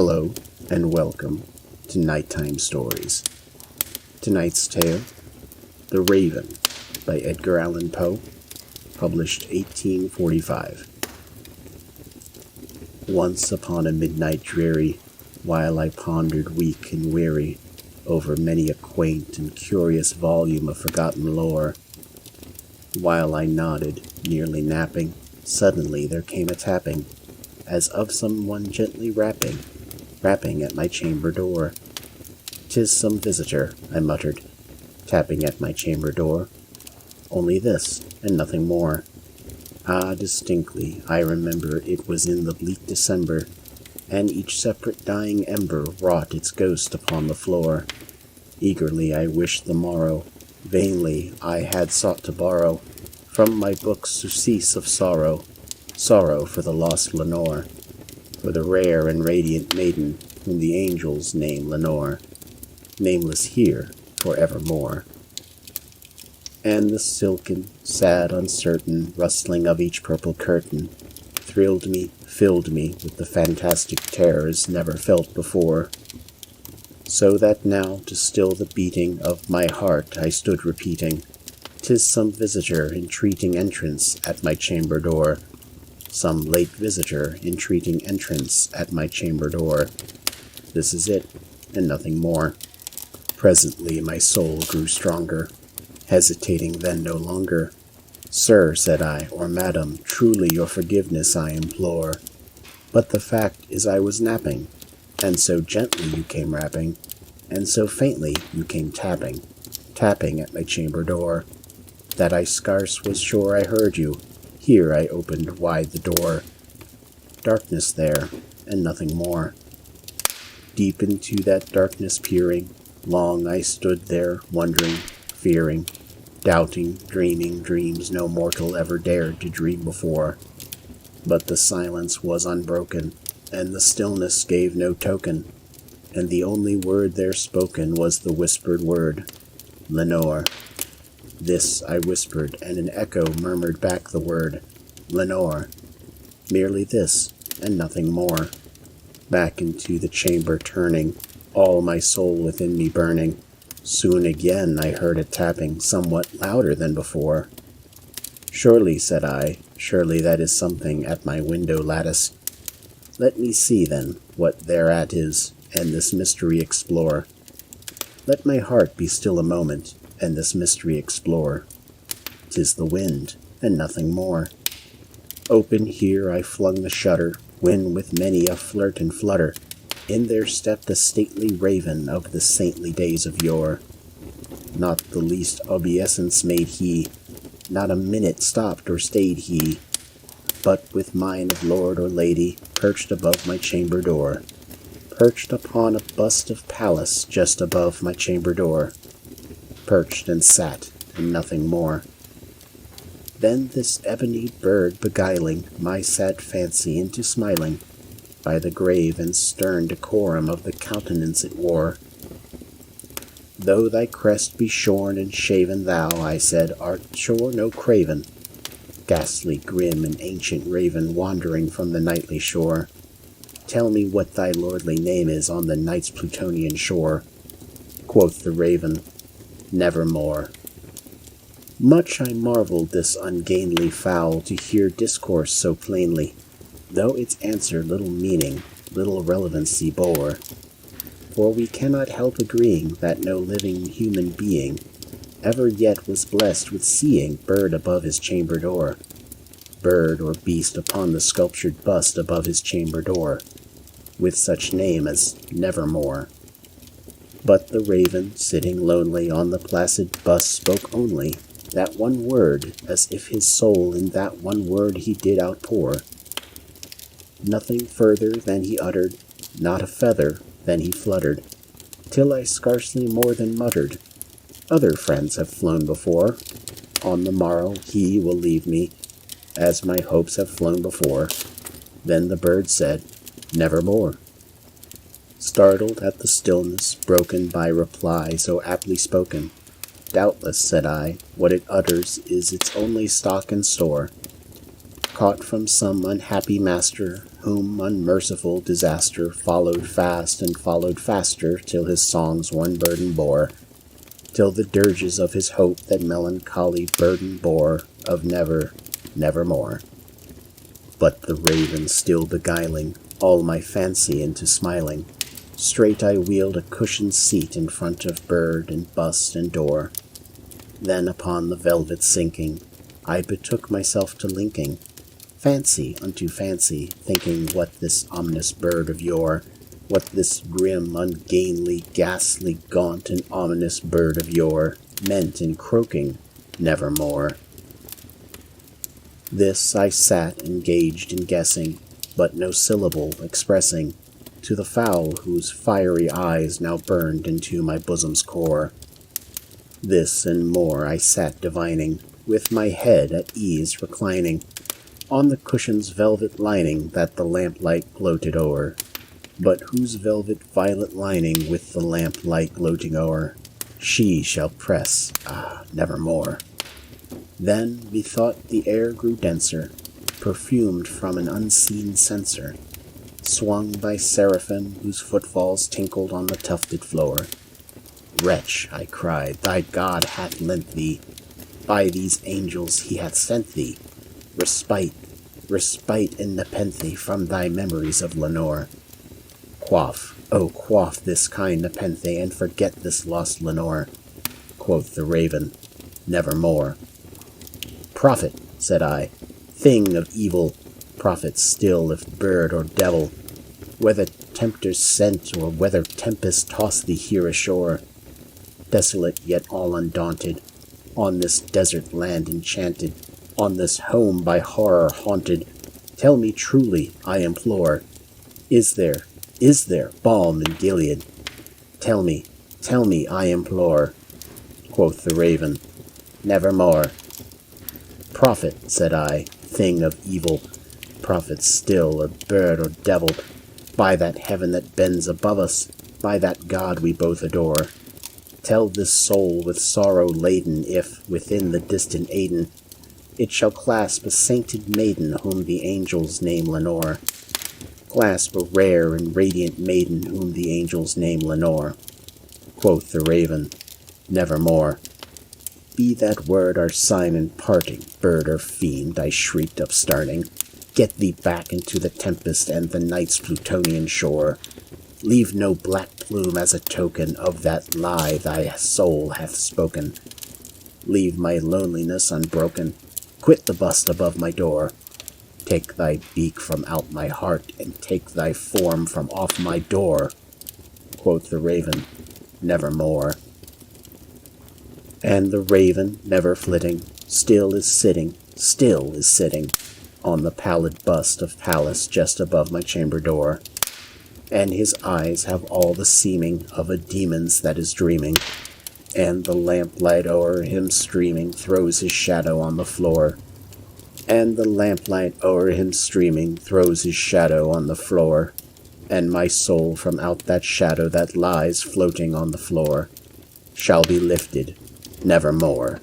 Hello and welcome to Nighttime Stories. Tonight's tale, The Raven by Edgar Allan Poe, published 1845. Once upon a midnight dreary, while I pondered weak and weary over many a quaint and curious volume of forgotten lore, while I nodded, nearly napping, suddenly there came a tapping, as of someone gently rapping at my chamber door. "'Tis some visitor," I muttered, tapping at my chamber door. Only this, and nothing more. Ah, distinctly, I remember it was in the bleak December, and each separate dying ember wrought its ghost upon the floor. Eagerly I wished the morrow, vainly I had sought to borrow from my books surcease of sorrow, sorrow for the lost Lenore, for the rare and radiant maiden whom the angels name Lenore, nameless here for evermore. And the silken, sad, uncertain rustling of each purple curtain thrilled me, filled me with the fantastic terrors never felt before, so that now to still the beating of my heart I stood repeating, "'Tis some visitor entreating entrance at my chamber door, some late visitor entreating entrance at my chamber door. This is it, and nothing more." Presently my soul grew stronger, hesitating then no longer. "Sir," said I, "or madam, truly your forgiveness I implore. But the fact is I was napping, and so gently you came rapping, and so faintly you came tapping, tapping at my chamber door, that I scarce was sure I heard you. Here I opened wide the door. Darkness there, and nothing more. Deep into that darkness peering, long I stood there, wondering, fearing, doubting, dreaming dreams no mortal ever dared to dream before. But the silence was unbroken, and the stillness gave no token, and the only word there spoken was the whispered word, Lenore. This I whispered, and an echo murmured back the word, Lenore. Merely this, and nothing more. Back into the chamber turning, all my soul within me burning. Soon again I heard it tapping, somewhat louder than before. "Surely," said I, "surely that is something at my window lattice. Let me see, then, what thereat is, and this mystery explore. Let my heart be still a moment, and this mystery explore. 'Tis the wind, and nothing more." Open here I flung the shutter, when with many a flirt and flutter, in there stepped a stately raven of the saintly days of yore. Not the least obeisance made he, not a minute stopped or stayed he, but with mine of lord or lady perched above my chamber door, perched upon a bust of Pallas just above my chamber door, perched and sat, and nothing more. Then this ebony bird beguiling my sad fancy into smiling, by the grave and stern decorum of the countenance it wore. "Though thy crest be shorn and shaven, thou," I said, "art sure no craven, ghastly, grim, and ancient raven wandering from the nightly shore. Tell me what thy lordly name is on the night's Plutonian shore." Quoth the raven, "Nevermore." Much I marveled this ungainly fowl to hear discourse so plainly, though its answer little meaning, little relevancy bore. For we cannot help agreeing that no living human being ever yet was blessed with seeing bird above his chamber door, bird or beast upon the sculptured bust above his chamber door, with such name as Nevermore. But the raven, sitting lonely on the placid bust, spoke only that one word, as if his soul in that one word he did outpour. Nothing further than he uttered, not a feather than he fluttered, till I scarcely more than muttered, "Other friends have flown before. On the morrow he will leave me, as my hopes have flown before." Then the bird said, "Nevermore." Startled at the stillness broken by reply so aptly spoken, "Doubtless," said I, "what it utters is its only stock and store. caught from some unhappy master, whom unmerciful disaster followed fast and followed faster, till his songs one burden bore, till the dirges of his hope that melancholy burden bore, of never, nevermore. But the raven still beguiling all my fancy into smiling, straight I wheeled a cushioned seat in front of bird and bust and door. Then upon the velvet sinking, I betook myself to linking fancy unto fancy, thinking what this ominous bird of yore, what this grim, ungainly, ghastly, gaunt, and ominous bird of yore meant in croaking nevermore. This I sat engaged in guessing, but no syllable expressing, to the fowl whose fiery eyes now burned into my bosom's core. This and more I sat divining, with my head at ease reclining on the cushion's velvet lining that the lamplight gloated o'er, but whose velvet violet lining with the lamplight gloating o'er she shall press, nevermore. Then methought the air grew denser, perfumed from an unseen censer, swung by seraphim whose footfalls tinkled on the tufted floor. Wretch, I cried, thy God hath lent thee, by these angels he hath sent thee, respite, respite and nepenthe from thy memories of Lenore. Quaff, oh quaff this kind nepenthe, and forget this lost Lenore. Quoth the raven, nevermore. Prophet, said I, thing of evil, prophet still if bird or devil, whether tempter's sent or whether tempest toss thee here ashore, desolate yet all undaunted, on this desert land enchanted, on this home by horror haunted, tell me truly, I implore, is there balm in Gilead? Tell me, I implore. Quoth the raven, nevermore. Prophet, said I, thing of evil, prophet still, or bird or devil, by that heaven that bends above us, by that God we both adore, tell this soul with sorrow laden if, within the distant Aidenn, it shall clasp a sainted maiden whom the angels name Lenore, clasp a rare and radiant maiden whom the angels name Lenore. Quoth the raven, nevermore. Be that word our sign in parting, bird or fiend, I shrieked upstarting. Get thee back into the tempest and the night's Plutonian shore. Leave no black plume as a token of that lie thy soul hath spoken. Leave my loneliness unbroken. Quit the bust above my door. Take thy beak from out my heart, and take thy form from off my door. Quoth the raven, nevermore. And the raven, never flitting, still is sitting, on the pallid bust of Pallas just above my chamber door. And his eyes have all the seeming of a demon's that is dreaming, and the lamplight o'er him streaming throws his shadow on the floor. And the lamplight o'er him streaming throws his shadow on the floor, and my soul from out that shadow that lies floating on the floor shall be lifted nevermore.